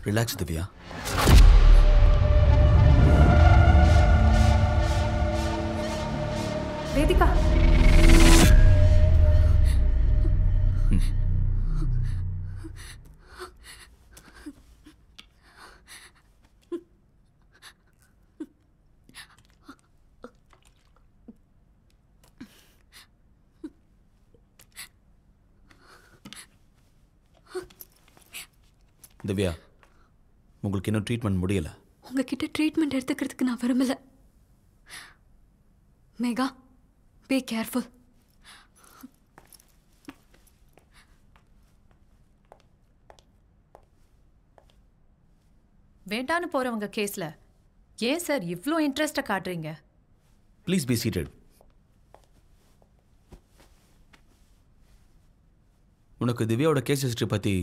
Relax Divya. Vedika, Divya, உங்களுக்கு இன்னும் treatment முடியல. உங்ககிட்ட ட்ரீட்மெண்ட் எடுத்துக்கிறதுக்கு நான் விரும்பல. Megha, be careful. வேண்டான்னு போறவங்க கேஸ்ல ஏன் சார் இவ்ளோ இன்ட்ரெஸ்ட காட்டுறீங்க? Please be seated. உனக்கு திவ்யாவோட கேஸ் ஹிஸ்டரி பத்தி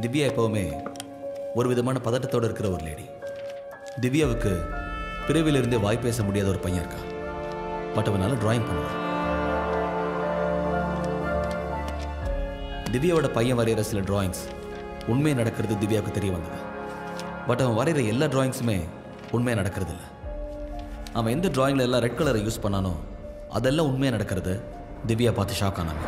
திவ்யா எப்பவுமே ஒரு விதமான பதட்டத்தோடு இருக்கிற ஒரு லேடி. திவ்யாவுக்கு பிறவிலிருந்தே வாய் பேச முடியாத ஒரு பையன் இருக்கான். பட் அவனால டிராயிங் பண்ணுவான். திவ்யாவோட பையன் வரைகிற சில டிராயிங்ஸ் உண்மையாக நடக்கிறது திவ்யாவுக்கு தெரிய வந்தது. பட் அவன் வரைகிற எல்லா டிராயிங்ஸுமே உண்மையாக நடக்கிறது இல்லை. அவன் எந்த டிராயிங்கில் எல்லாம் ரெட் கலரை யூஸ் பண்ணானோ அதெல்லாம் உண்மையாக நடக்கிறது திவ்யா பார்த்து ஷாக் ஆனாங்க.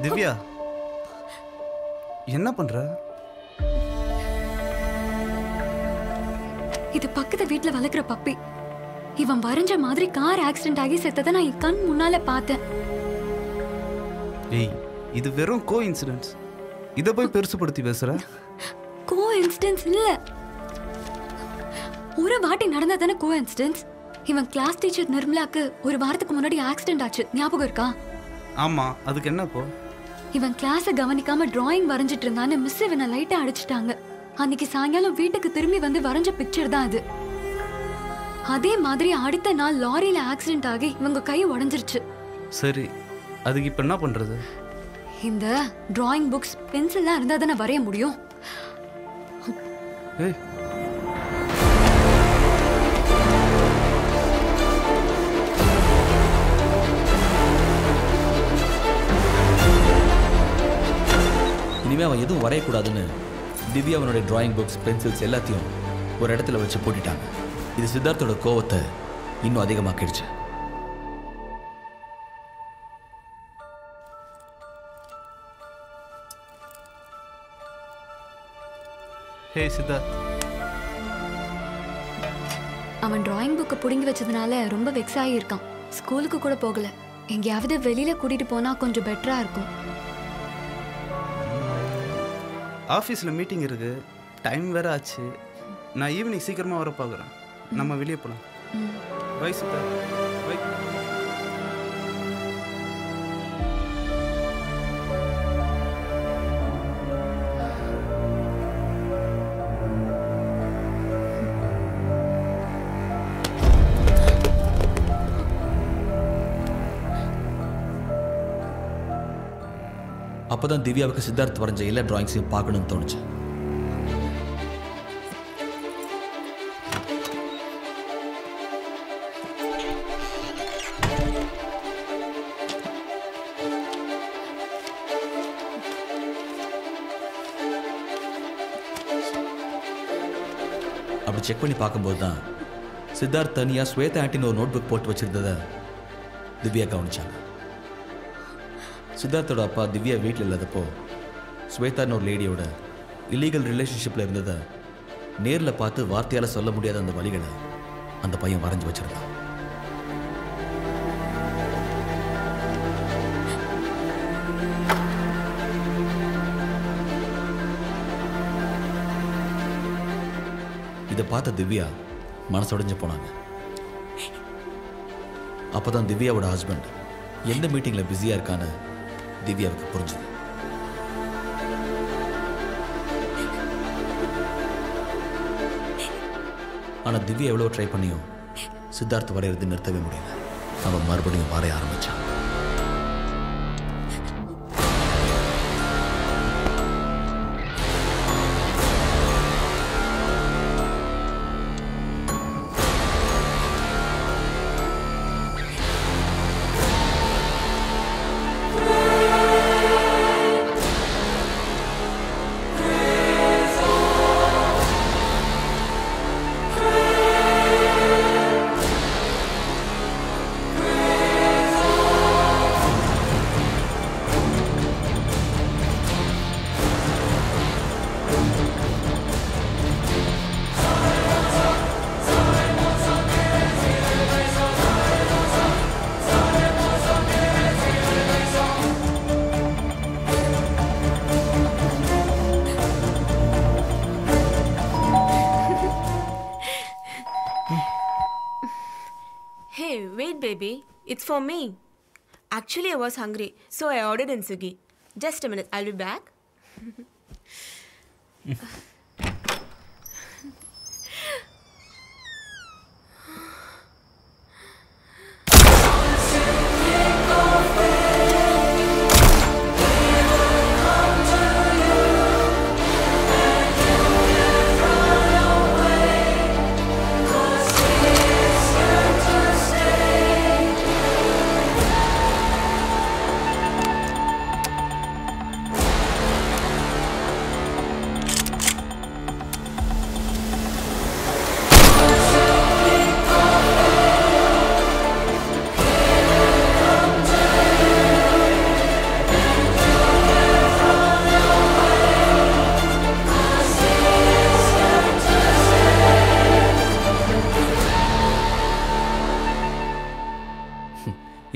திவ்யா, என்ன பண்ற? இது பக்கத்து வீட்டுல வளர்க்குற பப்பி. இவன் வரைஞ்ச மாதிரி கார் ஆக்சிடென்ட் ஆகி செத்ததை நான் என் கண் முன்னால பார்த்தேன். ஏய், இது வெறும் கோ இன்சிடென்ட்ஸ். இதை போய் பெருசுபடுத்தி பேசுற? கோ இன்சிடென்ட்ஸ் இல்ல, ஒரு வாட்டி நடந்ததானே கோ இன்சிடென்ட்ஸ். இவன் கிளாஸ் டீச்சர் நிர்மலாக்கு ஒரு வாரத்துக்கு முன்னாடி ஆக்சிடென்ட் ஆச்சு, ஞாபகம் இருக்கா? ஆமா, அதுக்கு என்ன இப்போ? இவன் கிளாஸ கவனிக்காம டிராயிங் வரைஞ்சிட்டு இருந்தான்னு மிஸ் இவனை லைட்டா அடிச்சிட்டாங்க. அன்னைக்கு சாயங்காலம் வீட்டுக்கு திரும்பி வந்து வரைஞ்ச பிக்சர் தான் அது. அதே மாதிரி அடுத்த நாள் லாரியில ஆக்சிடென்ட் ஆகி இவங்க கை உடைஞ்சிருச்சு. சரி, அதுக்கு இப்ப என்ன பண்றது? இந்த டிராயிங் புக்ஸ் பென்சில்லாம் இருந்தா தானே வரைய முடியும். ஏய், இனிமே அவன் எதுவும் வரையக்கூடாதுன்னு திவ்யா அவனுடைய டிராயிங் புக்ஸ், பென்சில்ஸ் எல்லாத்தையும் ஒரு இடத்துல வச்சு போட்டுட்டாங்க. இது சித்தார்த்தோட கோவத்தை இன்னும் அதிகமாக்கிடுச்சு. ஹே சித்தார்த், அவன் டிராயிங் புக்கை புடுங்கி வச்சதுனால ரொம்ப வெக்ஸ் ஆகியிருக்கான். ஸ்கூலுக்கு கூட போகல. எங்கேயாவது வெளியில கூட்டிட்டு போனா கொஞ்சம் பெட்டரா இருக்கும். ஆஃபீஸில் மீட்டிங் இருக்கு, டைம் வேற ஆச்சு. நான் ஈவினிங் சீக்கிரமாக வர பார்க்குறேன். நம்ம வெளியே போகலாம். Bye Siddharth, bye. அப்போதான் திவ்யாவுக்கு சித்தார்த் வரைஞ்ச எல்லா டிராயிங்ஸையும் பார்க்கணும்னு தோணுச்சு. அப்படி செக் பண்ணி பார்க்கும்போது தான் சித்தார்த் தனியாக ஸ்வேதா ஆண்டின்னு ஒரு நோட் புக் போட்டு வச்சிருந்ததை திவ்யா கவனிச்சாங்க. சித்தார்த்தோட அப்பா திவ்யா வீட்டில் இல்லாதப்போ ஸ்வேதான்னு ஒரு லேடியோட இல்லீகல் ரிலேஷன்ஷிப்பில் இருந்ததை நேரில் பார்த்து வார்த்தையால் சொல்ல முடியாத அந்த வழிகளை அந்த பையன் வரைஞ்சி வச்சிருந்தான். இதை பார்த்த திவ்யா மனசுடைஞ்சு போனாங்க. அப்போதான் திவ்யாவோட ஹஸ்பண்ட் எந்த மீட்டிங்கில் பிஸியாக இருக்கான்னு திவ்யாவுக்கு புரிஞ்சுது. ஆனால் திவ்யா எவ்வளோ ட்ரை பண்ணியும் சித்தார்த் வரையறது நிறுத்தவே முடியல. அவன் மறுபடியும் வரைய ஆரம்பிச்சான். Hey, wait baby, it's for me. Actually, I was hungry, so I ordered in Swiggy. Just a minute, I'll be back.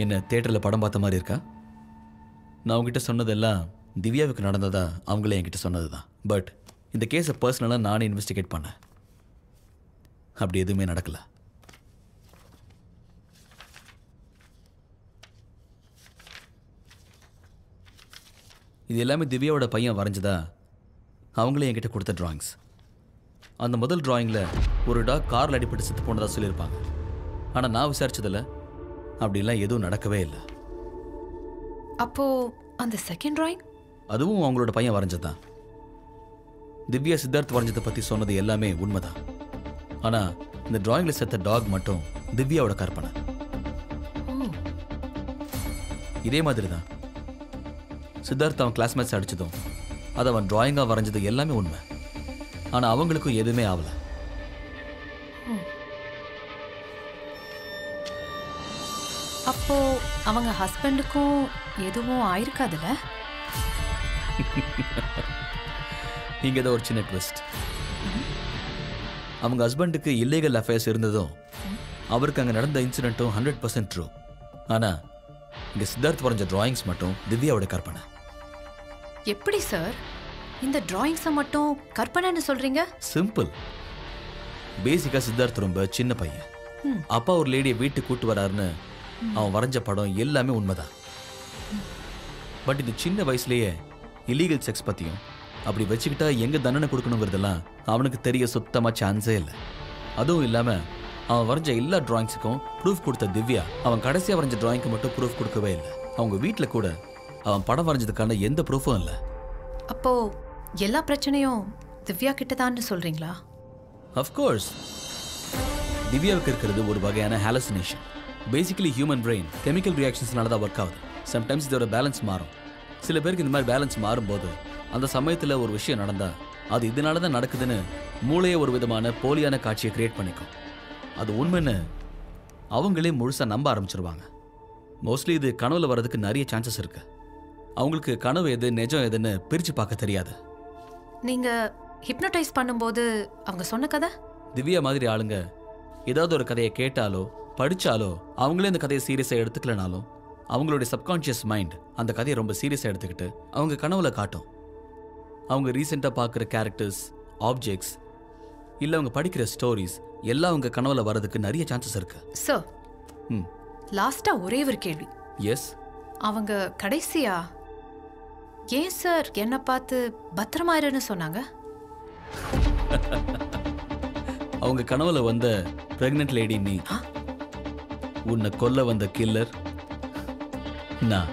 என்ன தியேட்டரில் படம் பார்த்த மாதிரி இருக்கா? நான் உங்ககிட்ட சொன்னதெல்லாம் திவ்யாவுக்கு நடந்ததா அவங்களே என்கிட்ட சொன்னது தான். பட் இந்த கேஸை பர்சனலாக நானே இன்வெஸ்டிகேட் பண்ணேன். அப்படி எதுவுமே நடக்கல. இது எல்லாமே திவ்யாவோட பையன் வரைஞ்சதா அவங்களே என்கிட்ட கொடுத்த ட்ராயிங்ஸ். அந்த முதல் ட்ராயிங்கில் ஒரு டாக் காரில் அடிபட்டு செத்து போனதாக சொல்லியிருப்பாங்க. ஆனால் நான் விசாரிச்சதில்ல, அப்படிலாம் எதுவும் நடக்கவே இல்லை. அப்போ அந்த செகண்ட் டிராயிங் அதுவும் அவங்களோட பையன் வரைஞ்சதான். திவ்யா சித்தார்த் வரைஞ்சதை பற்றி சொன்னது எல்லாமே உண்மைதான். ஆனால் இந்த டிராயிங்கில் செத்த டாக் மட்டும் திவ்யாவோட கற்பனை. இதே மாதிரி தான் சித்தார்த் அவன் கிளாஸ்மேட்ஸ் அடிச்சதும் அதை அவன் டிராயிங்காக வரைஞ்சது எல்லாமே உண்மை. ஆனால் அவங்களுக்கும் எதுவுமே ஆகலை. அப்போ அவங்க ஹஸ்பண்டுக்கும் எதுவும் ஆயிருக்காதுல்ல? இங்கே தான் ஒரு சின்ன ட்விஸ்ட். அவங்க ஹஸ்பண்டுக்கு இல்லீகல் அஃபேர்ஸ் இருந்ததும் அவருக்கு அங்கே நடந்த இன்சிடென்ட்டும் 100% ட்ரூ. ஆனால் இங்கே சித்தார்த் வரைஞ்ச டிராயிங்ஸ் மட்டும் திவ்யாவோட கற்பனை. எப்படி சார் இந்த டிராயிங்ஸை மட்டும் கற்பனைன்னு சொல்றீங்க? சிம்பிள். பேசிக்காக சித்தார்த் ரொம்ப சின்ன பையன். அப்பா ஒரு லேடியை வீட்டுக்கு கூட்டு வராருன்னு அவன் வரைஞ்ச படம் எல்லாமே உண்மைதான். பட் இந்த சின்ன வயசுலேயே இல்லீகல் செக்ஸ் பற்றியும் அப்படி வச்சுக்கிட்டா எங்கே தண்டனை கொடுக்கணுங்கிறதெல்லாம் அவனுக்கு தெரிய சுத்தமாக சான்ஸே இல்லை. அதுவும் இல்லாமல் அவன் வரைஞ்ச எல்லா டிராயிங்ஸுக்கும் ப்ரூஃப் கொடுத்த திவ்யா அவன் கடைசியாக வரைஞ்ச டிராயிங்க்கு மட்டும் ப்ரூஃப் கொடுக்கவே இல்லை. அவங்க வீட்டில் கூட அவன் படம் வரைஞ்சதுக்கான எந்த ப்ரூஃபும் இல்லை. அப்போ எல்லா பிரச்சனையும் திவ்யா கிட்டதான்னு சொல்றீங்களா? அஃப்கோர்ஸ். திவ்யாவுக்கு இருக்கிறது ஒரு வகையான hallucination. Basically human brain chemical ரியாக்ஷன்ஸ்னால தான் ஒர்க் ஆகுது. சம்டைம்ஸ் இதோட பேலன்ஸ் மாறும். சில பேருக்கு இந்த மாதிரி பேலன்ஸ் மாறும்போது அந்த சமயத்தில் ஒரு விஷயம் நடந்தால் அது இதனால தான் நடக்குதுன்னு மூளையே ஒரு விதமான போலியான காட்சியை கிரியேட் பண்ணிக்கும். அது உண்மைன்னு அவங்களே முழுசாக நம்ப ஆரம்பிச்சிருவாங்க. மோஸ்ட்லி இது கனவுல வர்றதுக்கு நிறைய சான்சஸ் இருக்கு. அவங்களுக்கு கனவு எது நிஜம் எதுன்னு பிரித்து பார்க்க தெரியாது. நீங்க ஹிப்னோடைஸ் பண்ணும்போது அவங்க சொன்ன கதை? திவ்யா மாதிரி ஆளுங்க ஏதாவது ஒரு கதையை கேட்டாலோ படித்தாலோ அவங்களே அந்த கதையை சீரியஸாக எடுத்துக்கலனாலும் அவங்களுடைய சப்கான்ஷியஸ் மைண்ட் அந்த கதையை ரொம்ப சீரியஸாக எடுத்துக்கிட்டு அவங்க கனவுல காட்டும். அவங்க ரீசெண்டாக பார்க்குற கேரக்டர்ஸ், ஆப்ஜெக்ட்ஸ் இல்லை அவங்க படிக்கிற ஸ்டோரிஸ் எல்லாம் அவங்க கனவுல வர்றதுக்கு நிறைய சான்சஸ் இருக்கு. சார், லாஸ்டா ஒரே ஒரு கேள்வி. எஸ். அவங்க கடைசியா ஏன் சார் என்னை பார்த்து பத்திரமாயிருன்னு சொன்னாங்க? அவங்க கனவுல வந்த பிரெக்னென்ட் லேடி நீ, உன்னை கொல்ல வந்த கில்லர் நான்.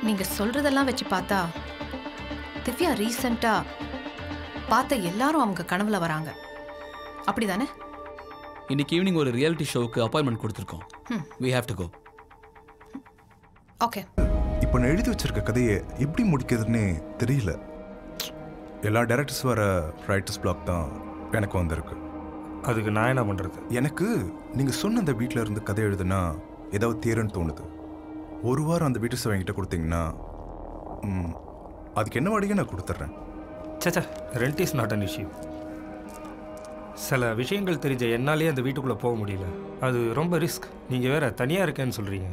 நீங்க சொல்றதெல்லாம் வச்சு பார்த்தா திவ்யா ரீசெண்டா பார்த்த எல்லாரும் அவங்க கனவுல வராங்க, அப்படிதானே? இன்னைக்கு ஈவினிங் ஒரு ரியாலிட்டி ஷோவுக்கு அப்பாயின்மெண்ட் கொடுத்துருக்கோம். we have to go. Okay. இப்போ நான் எழுதி வச்சிருக்க கதையை எப்படி முடிக்கிறதுன்னே தெரியல. எல்லா டைரக்டர்ஸ் வர ரைட்டர்ஸ் பிளாக் தான் எனக்கு வந்திருக்கு. அதுக்கு நான் என்ன பண்ணுறது? எனக்கு நீங்கள் சொன்ன அந்த வீட்டில் இருந்து கதை எழுதுனா ஏதாவது தேருன்னு தோணுது. ஒரு வாரம் அந்த வீட்டு சேவை என்கிட்ட கொடுத்தீங்கன்னா அதுக்கு என்ன வாடகை நான் கொடுத்துட்றேன். சச்சா, rent is not an issue. சில விஷயங்கள் தெரிஞ்ச என்னாலே அந்த வீட்டுக்குள்ளே போக முடியல. அது ரொம்ப ரிஸ்க். நீங்கள் வேற தனியாக இருக்கேன்னு சொல்கிறீங்க.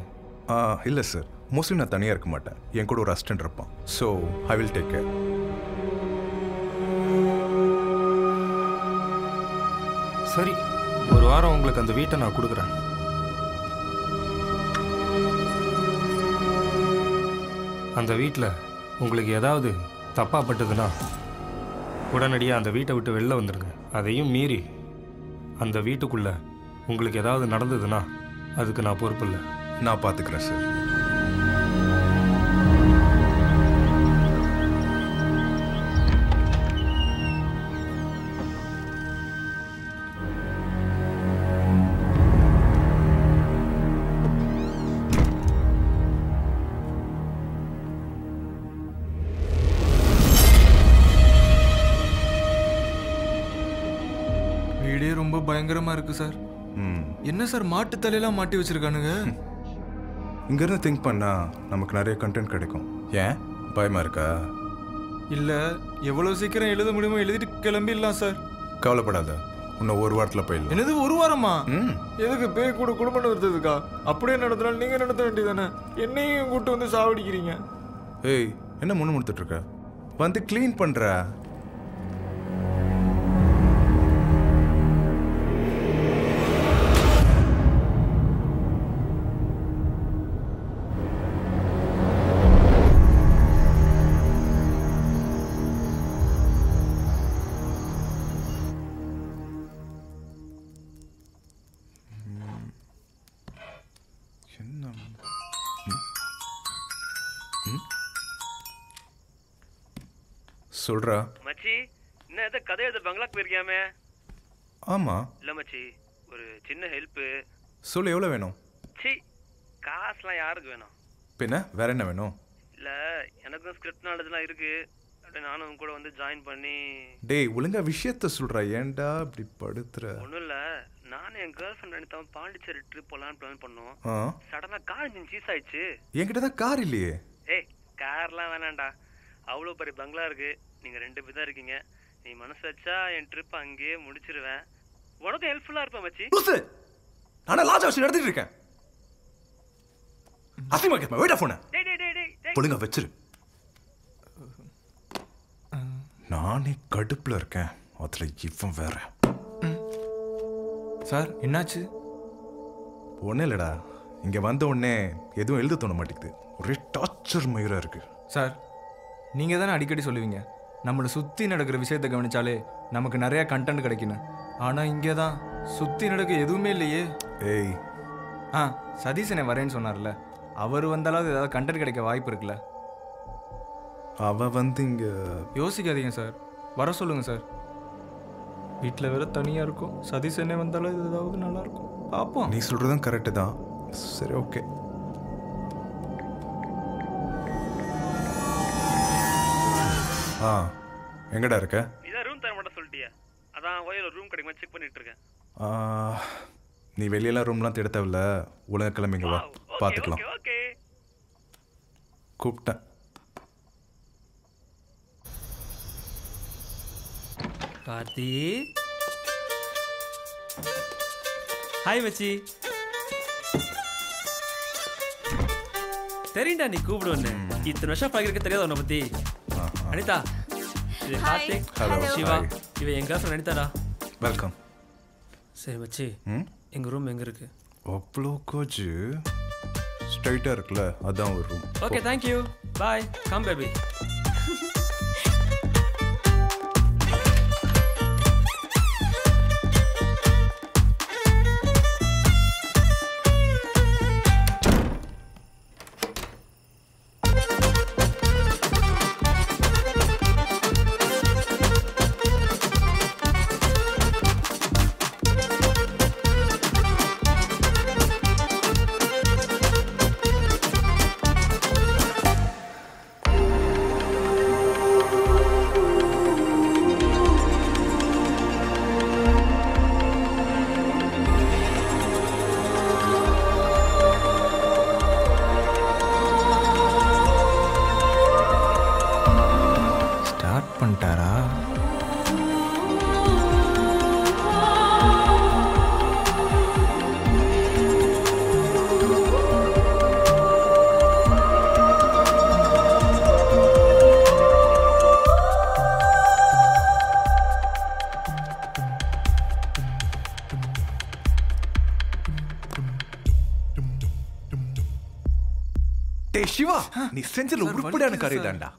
இல்லை சார், மோஸ்ட்லி நான் தனியாக இருக்க மாட்டேன். என் கூட ஒரு அசிஸ்டன்ட் இருப்பான். So I will take care. சரி, ஒரு வாரம் உங்களுக்கு அந்த வீட்டை நான் கொடுக்குறேன். அந்த வீட்டில் உங்களுக்கு ஏதாவது தப்பாக பட்டதுன்னா உடனடியாக அந்த வீட்டை விட்டு வெளில வந்துடுங்க. அதையும் மீறி அந்த வீட்டுக்குள்ளே உங்களுக்கு ஏதாவது நடந்ததுன்னா அதுக்கு நான் பொறுப்பு இல்லை. நான் பார்த்துக்கிறேன் சார். வீடே ரொம்ப பயங்கரமா இருக்கு சார். என்ன சார் மாட்டு தலையெல்லாம் மாட்டி வச்சிருக்கானுங்க? இங்கேருந்து திங்க் பண்ணால் நமக்கு நிறைய கண்டென்ட் கிடைக்கும். ஏன் பயமாக இருக்கா? இல்லை, எவ்வளோ சீக்கிரம் எழுத முடியுமோ எழுதிட்டு கிளம்பிடலாம் சார். கவலைப்படாத, இன்னும் ஒரு வாரத்தில் போயிடலாம். என்னது ஒரு வாரமா? எதுக்கு பேய் கூட குடும்பம் நடத்துறதுக்கா? அப்படியே நடத்தினாலும் நீங்கள் நடத்த வேண்டியதானே? என்னையும் கூப்பிட்டு வந்து சாவடிக்கிறீங்க. ஏய், என்ன முன்னு முடித்துட்ருக்க? வந்து க்ளீன் பண்ணுற. சொல்றா மச்சி, என்ன ஏதோ கதை எழுத பங்களாக்கு போயிருக்கியாமே? ஆமா. இல்லை மச்சி, ஒரு சின்ன ஹெல்ப்பு. சொல்லு, எவ்வளோ வேணும்? சி, காசுலாம் யாருக்கு வேணும்? பின்ன வேற என்ன வேணும்? இல்லை, எனக்கும் ஸ்கிரிப்ட் நாலேஜ்லாம் இருக்கு. அப்படியே நானும் கூட வந்து ஜாயின் பண்ணி. டேய், ஒழுங்கா விஷயத்த சொல்றா. ஏன்டா இப்படி படுத்துற? ஒன்றும் இல்லை, நானும் என் கேர்ள் ஃப்ரெண்ட் அனிதாவும் பாண்டிச்சேரி ட்ரிப் போகலான்னு பிளான் பண்ணோம். சடனாக கார் இன்ஜின் சீஸ் ஆயிடுச்சு. என்கிட்ட தான் கார் இல்லையே. ஏய், கார்லாம் வேணாண்டா, அவ்வளோ பெரிய பங்களா இருக்கு. நீங்கள் 2 பேர் தான் இருக்கீங்க. நீ மனசு வச்சா என் ட்ரிப் அங்கேயே முடிச்சிருவேன். உனக்கும் ஹெல்ப்ஃபுல்லாக இருப்பேன் மச்சி. நான் லாஜா வச்சு நடத்திட்டு இருக்கேன். அசிமா கேட்பேன். வெயிட் போன ஒழுங்கா வச்சிரு. நானே கடுப்புல இருக்கேன், அதுல இவன் வேற. சார் என்னாச்சு? ஒன்றும் இல்லைடா, இங்கே வந்த உடனே எதுவும் எழுத தோண மாட்டேங்குது. ஒரே டார்ச்சர் மயிராக இருக்கு. சார், நீங்கள் தானே அடிக்கடி சொல்லுவீங்க நம்மளை சுற்றி நடக்கிற விஷயத்தை கவனிச்சாலே நமக்கு நிறையா கண்டென்ட் கிடைக்கணும். ஆனால் இங்கே தான் சுற்றி நடக்க எதுவுமே இல்லையே. ஏய், சதீஷனை வரேன்னு சொன்னார்ல, அவர் வந்தாலும் ஏதாவது கண்டென்ட் கிடைக்க வாய்ப்பு இருக்குல்ல? அவன் வந்து இங்கே யோசிக்காதீங்க சார், வர சொல்லுங்கள் சார். வீட்டில் வேற தனியாக இருக்கும். சதீஷனே வந்தாலும் ஏதாவது நல்லாயிருக்கும். பார்ப்போம். நீ சொல்கிறதும் கரெக்டு தான். சரி, ஓகே. எங்கடா இருக்க? இதான் ரூம் தர மாட்டேன் சொல்லிட்டியா? அதான் ஓயில் ரூம் கிடைக்குமா செக் பண்ணிட்டு இருக்கேன். நீ வெளியெல்லாம் ரூம்லாம் தேட தேவையில்ல, உலக கிளம்பிங்க வா, பார்த்துக்கலாம். கூப்பிட்டேன். கார்த்தி, ஹாய் மச்சி. தெரியும்டா நீ கூப்பிடுவேன்னு. இத்தனை வருஷம் பழகிருக்க தெரியாத உன்னை பத்தி. அனிதா, இது கார்த்திக், சிவா, இவன் என் கேர்ள் ஃப்ரெண்ட் அனிதாடா. ஸ்ட்ரைட்டாக இருக்குல்ல அதான் ஒரு room. Okay thank you bye come baby. பண்ணிட்டாரா? டே சிவா, நீ செஞ்சல உருப்படியான காரியம் தான்டா.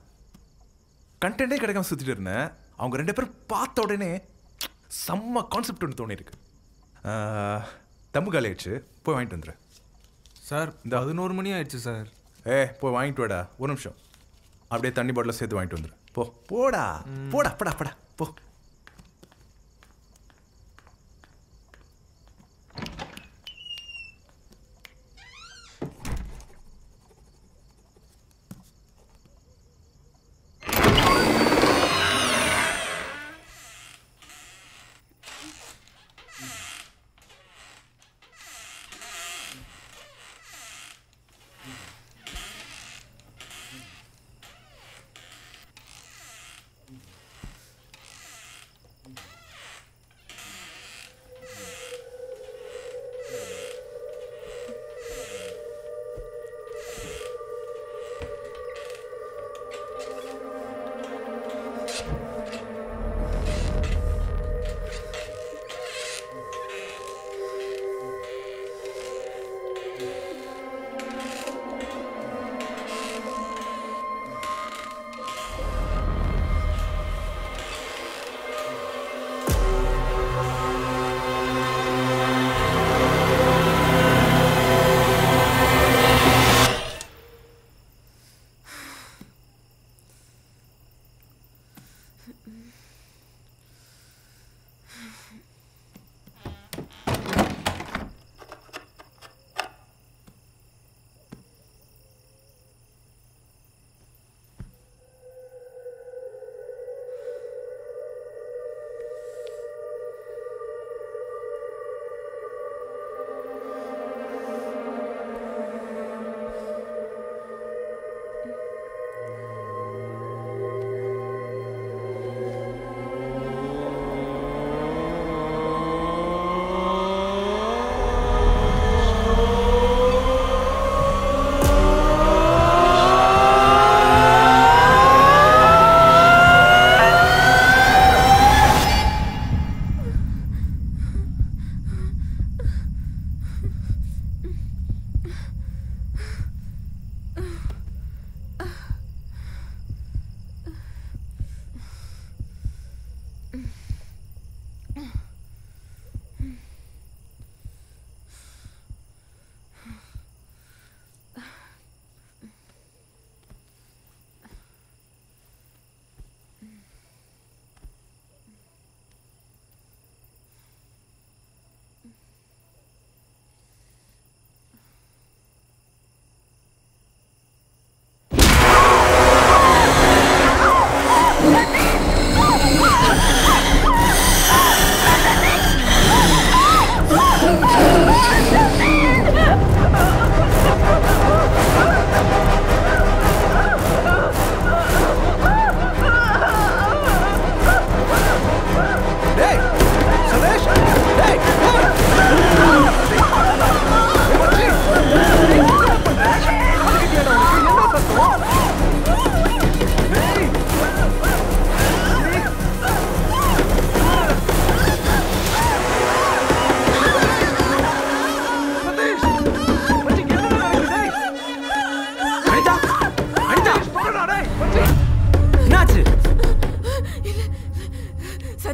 கண்டென்ட்டே கிடைக்காம சுத்திட்டு இருந்தேன். அவங்க 2 பேரும் பார்த்த உடனே செம்ம கான்செப்ட் ஒன்று தோணி இருக்கு. தம்பு காலி ஆயிடுச்சு, போய் வாங்கிட்டு வந்துடுறேன். சார் 11 மணி ஆயிடுச்சு சார். போய் வாங்கிட்டு வாடா. ஒரு நிமிஷம், அப்படியே தண்ணி பாட்டில் சேர்த்து வாங்கிட்டு வந்துடுறேன். போடா போடா படா படா போ.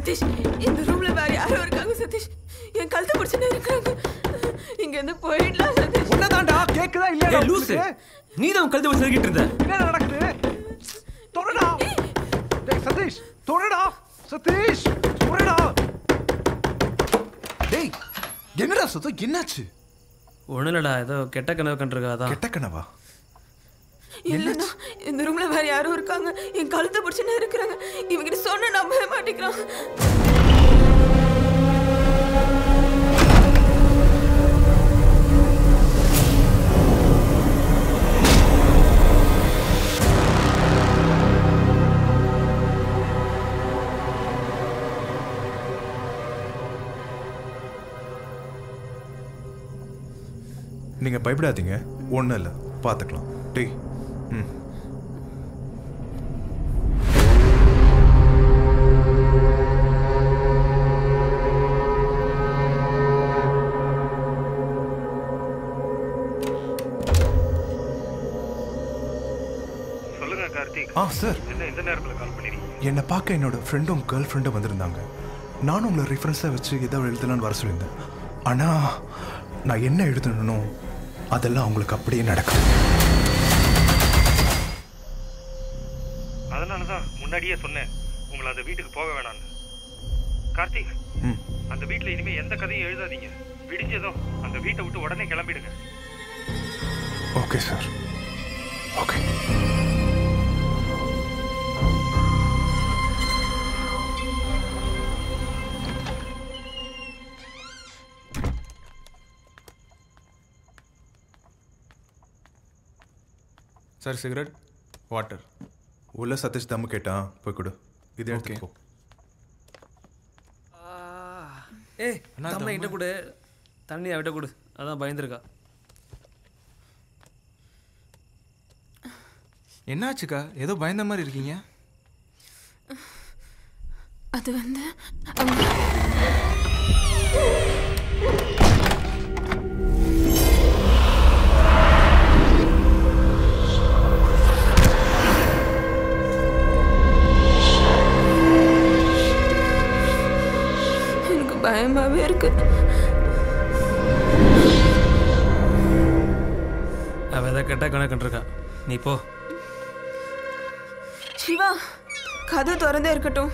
சதீஷ் இந்த ரூம்ல வேற யாரும் இருக்காங்க சதீஷ் என் கழுத்தை பிடிச்சுன்னு இருக்காங்க இங்க இருந்து போயிடலாம் சதீஷ் உன்னதான்டா கேக்குதா இல்லையா லூசு நீ தான் கழுத்தை பிடிச்சு நிக்கிட்டு இருந்த என்ன நடக்குது தொறடா டேய் சதீஷ் தொறடா சதீஷ் தொறடா டேய் என்னடா சதீஷ் என்னாச்சு ஒண்ணு இல்லடா ஏதோ கெட்ட கனவு கண்டிருக்காதா கெட்ட கனவா இல்லைண்ணா இந்த ரூம்ல வேற யாரும் இருக்காங்க என் கழுத்தை பிடிச்சுன்னு இருக்கிறாங்க இவங்கிட்ட சொன்ன நம்பவே மாட்டேங்கிறான் நீங்க பயப்படாதீங்க ஒன்றும் இல்லை பார்த்துக்கலாம் டேய் ம் சொல்லுங்க கார்த்திக். சார் என்ன இந்த நேரத்தில் கால் பண்ணிருக்கீங்க? என்னை பார்க்க என்னோட ஃப்ரெண்டும் கேர்ள் ஃப்ரெண்டும் வந்திருந்தாங்க. நானும் உங்களை ரெஃபரன்ஸாக வச்சு ஏதோ எழுதலான்னு வர சொல்லியிருந்தேன். ஆனால் நான் என்ன எழுதணும் அதெல்லாம் அவங்களுக்கு அப்படியே நடக்கும். அதனால தான் முன்னாடியே சொன்னேன் உங்களை அந்த வீட்டுக்கு போக வேணான்னு. கார்த்திக், அந்த வீட்டில் இனிமேல் எந்த கதையும் எழுதாதீங்க. விடிஞ்சதும் அந்த வீட்டை விட்டு உடனே கிளம்பிடுங்க. Okay sir. Okay. Sir cigarette water. உள்ள சதீஷ் தம்மு கேட்டான், போய் கொடு. இது ஓகே. ஏய் தம்மை கிட்ட கொடு, தண்ணி அவட்ட கொடு, அதான் பயந்துருக்கா. என்னாச்சுக்கா, ஏதோ பயந்த மாதிரி இருக்கீங்க? அது வந்து எனக்கு பயமாவே இருக்கு. அவ ஏதோ கெட்ட கணக்குன்றிருக்கா, நீ போ. சிவா, கதை திறந்தே இருக்கட்டும்.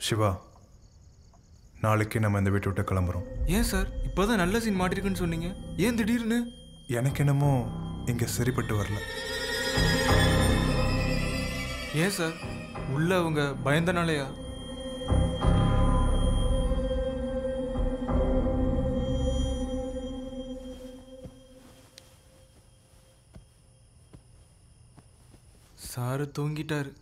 சிவா, நாளைக்கு நம்ம இந்த வீட்டை விட்டு கிளம்புறோம். ஏன் சார், இப்போதான் நல்ல சீன் மாட்டிருக்குன்னு சொன்னீங்க, ஏன் திடீர்னு? எனக்கு என்னமோ இங்கே சரிப்பட்டு வரல. ஏன் சார், உள்ள அவங்க பயந்தனாலையா? சாரு தூங்கிட்டாரு.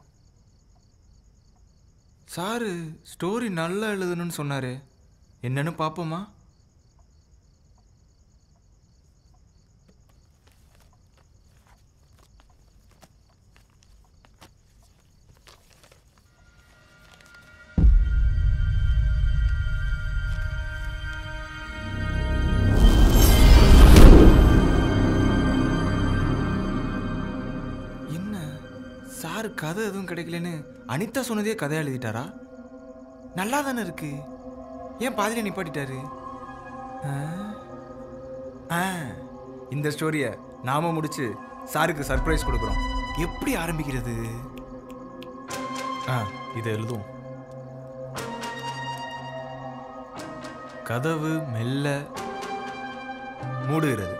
சாரு ஸ்டோரி நல்லா எழுதணும்னு சொன்னாரு, என்னன்னு பார்ப்போமா? சாரு கதை எதுவும் கிடைக்கலன்னு அனிதா சொன்னதே கதையா எழுதிட்டாரா? நல்லா தானே இருக்கு, ஏன் பாதியில நிப்பாட்டிட்டாரு? இந்த ஸ்டோரியை நாம முடிச்சு சாருக்கு சர்ப்ரைஸ் கொடுக்குறோம். எப்படி ஆரம்பிக்கிறது? இதை எழுதுவோம். கதவு மெல்ல மூடுகிறது.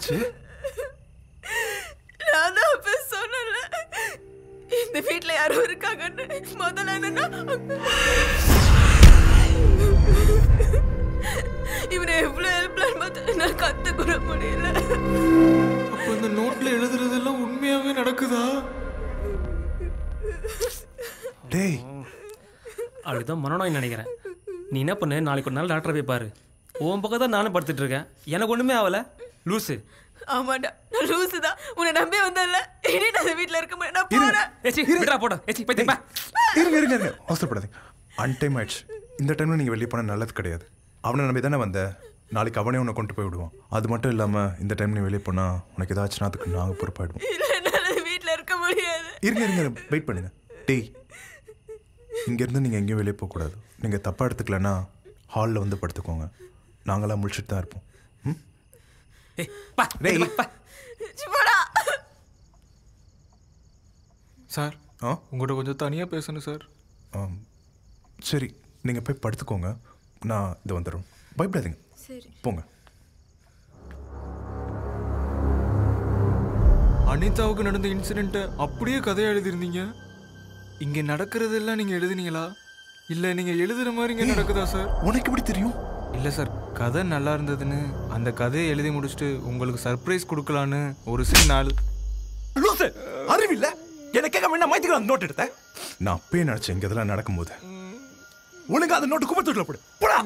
என்னாச்சு? நான் தான் அப்ப சொன்னேன்ல, இந்த வீட்ல யாரோ இருக்காங்கன்னு. முதல்ல என்னன்னா இவனை எவ்வளவு ஹெல்ப்லாம் பார்த்து நான் கத்துக்கூட முடியல. அப்ப இந்த நோட்ல எழுதுறதெல்லாம் உண்மையாவே நடக்குதா? டேய், அப்படிதான் மனநோய் நினைக்கிறேன். நீ என்ன பண்ணு, நாளைக்கு ஒரு நாள் டாக்டரை போய் பாரு. உன் பக்கம் தான் நானும் படுத்துட்டு இருக்கேன். எனக்கு ஒண்ணுமே ஆகல. லூசு. ஆமாண்டா, நான் லூசு தான். உன்னை நம்பி வந்தேன்ல, இனி நான் அந்த வீட்ல இருக்க மாட்டேன். நான் போறேன். ஏச்சி விட்றா போடா. ஏச்சி போய் திரும்ப. இருங்க அவசரப்படாதீங்க. அன்டைம் ஆயிடுச்சு. இந்த டைம்ல நீங்க வெளியே போனா நல்லது கிடையாது. அவனை நம்பி தானே வந்த. நாளைக்கு அவனே உன்னை கொண்டு போய் விடுவான். அது மட்டும் இல்லாம இந்த டைம் நீ வெளியே போனா உனக்கு ஏதாச்சுன்னா அதுக்கு நாங்கள் பொறுப்பாயிடுவோம். இல்ல, என்னால வீட்ல இருக்க முடியாது. இருங்க வெயிட் பண்ணுங்க. டேய், இங்கேருந்து நீங்கள் எங்கேயும் வெளியே போகக்கூடாது. நீங்கள் தப்பாக எடுத்துக்கலன்னா ஹாலில் வந்து படுத்துக்கோங்க. நாங்களாம் முழிச்சிட்டு தான் இருப்போம். சார், உங்கள்கிட்ட கொஞ்சம் தனியாக பேசணும் சார். சரி, நீங்கள் போய் படுத்துக்கோங்க. நான் இது வந்துடும். பயப்படாதீங்க. போங்க. அனிதாவுக்கு நடந்த இன்சிடென்ட்டை அப்படியே கதையாக எழுதியிருந்தீங்க. இங்கே நடக்கிறதெல்லாம் நீங்கள் எழுதுனீங்களா? இல்லை நீங்கள் எழுதுகிற மாதிரி இங்கே நடக்குதா சார்? உனக்கு எப்படி தெரியும்? இல்லை சார், கதை நல்லா இருந்ததுன்னு அந்த கதையை எழுதி முடிச்சுட்டு உங்களுக்கு சர்ப்ரைஸ் கொடுக்கலான்னு ஒரு சில நாள். அறிவில்லை எனக்கு கேட்க வேண்டாம். மைத்துக்கு நோட் எடுத்தேன். நான் அப்பயே நினச்சேன் இங்கே இதெல்லாம் நடக்கும்போது. உனக்கு அந்த நோட்டு குப்பத்தூட்டில் போடு. போடா.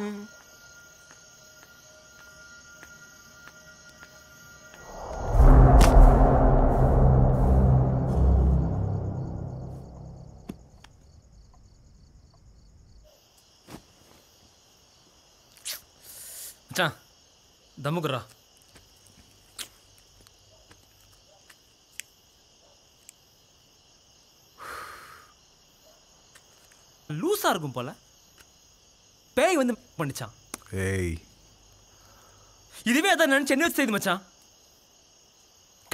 மச்சான், தம்முக்குறா. லூசா இருக்கும் போல. பேய் வந்து பண்ணிச்சான். ஏய், இதுவே அதான் நினைச்சு என்ன வச்சு செய்து மச்சான்.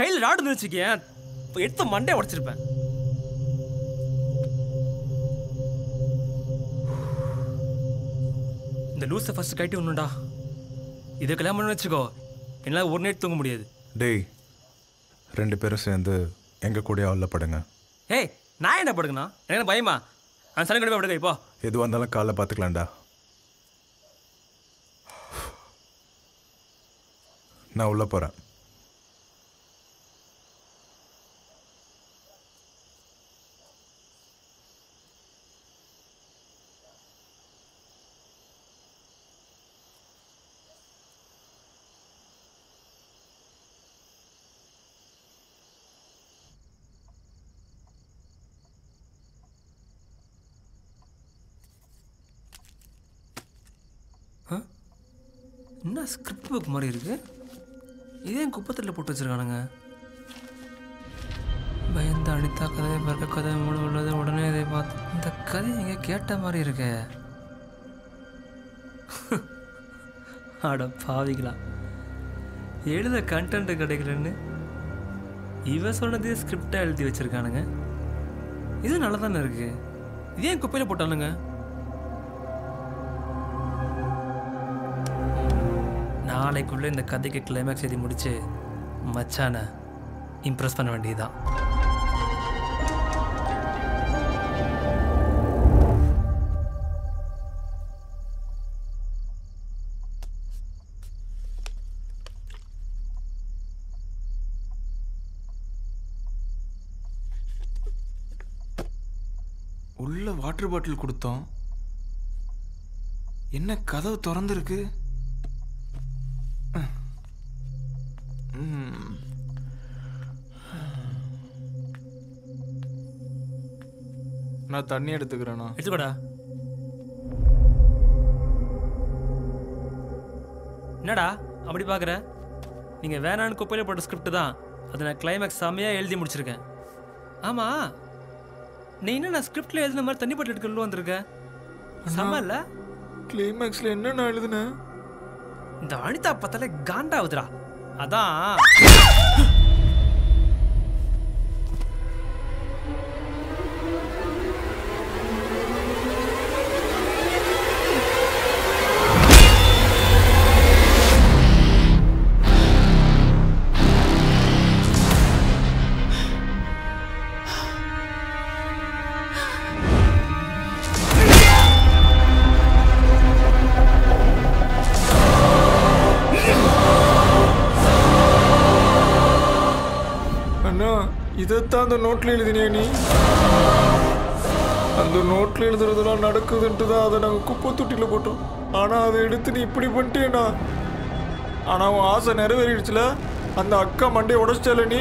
கையில் ராடு வச்சுக்கேன், எடுத்து மண்டே உடச்சிருப்பேன். இந்த லூஸை ஃபர்ஸ்ட் கட்டி ஒண்ணுடா. இதை கல்யாணம் பண்ணி வச்சுக்கோ, என்னால் ஒரு நைட் தூங்க முடியாது. டேய், 2 பேரும் சேர்ந்து எங்கள் கூட ஆளில் படுங்க. ஏய், நான் என்ன படுங்கண்ணா? எனக்கு பயமா? அந்த சனி கூட படுக்க. இப்போ எதுவாக இருந்தாலும் காலைல பார்த்துக்கலாம்டா. நான் உள்ளே போகிறேன். என்ன ஸ்கிரிப்ட் புக் மாதிரி இருக்கு? இதே குப்பத்தில் போட்டு வச்சிருக்கானுங்க. பயந்த அனிதா கதை பறக்க கதை மூணு உள்ளது. உடனே இதை பார்த்து இந்த கதை எங்கே கேட்ட மாதிரி இருக்க. அட பாவிங்களா, எழுத கண்டென்ட் கிடைக்கலன்னு இவன் சொன்னதே ஸ்கிரிப்டாக எழுதி வச்சிருக்கானுங்க. இது நல்லா தானே இருக்கு. இதே குப்பையில் போட்டானுங்க. நாளைக்குள்ளே இந்த கதைக்கு கிளைமேக்ஸ் எழுதி முடிச்சு மச்சானை இம்ப்ரெஸ் பண்ண வேண்டியதுதான். உள்ள வாட்டர் பாட்டில் கொடுத்தோம். என்ன கதவு திறந்துருக்கு? நான் தண்ணி எடுத்துக்கிறேண்ணா. எடுத்துக்கோடா. என்னடா அப்படி பார்க்குற? நீங்கள் வேணான்னு குப்பையில் போட்ட ஸ்கிரிப்ட் தான். அதை நான் கிளைமேக்ஸ் செம்மையாக எழுதி முடிச்சிருக்கேன். ஆமாம், நீ என்ன நான் ஸ்கிரிப்டில் எழுதின மாதிரி தண்ணி பாட்டில் எடுக்கல வந்திருக்க? செம்ம இல்லை? கிளைமேக்ஸில் என்ன நான் எழுதுனேன்? இந்த அனிதா பார்த்தாலே காண்டாவுதுடா. அதான் இதைத்தான் அந்த நோட்டில் எழுதினியா நீ? அந்த நோட்டில் எழுதுறதெல்லாம் நடக்குதுன்ட்டு தான் அதை நாங்கள் குப்பை தொட்டியில் போட்டோம். ஆனால் அதை எடுத்து நீ இப்படி பண்ணிட்டேண்ணா. ஆனால் உன் ஆசை நிறைவேறிடுச்சுல, அந்த அக்கா மண்டையை உடச்சிட்டால நீ.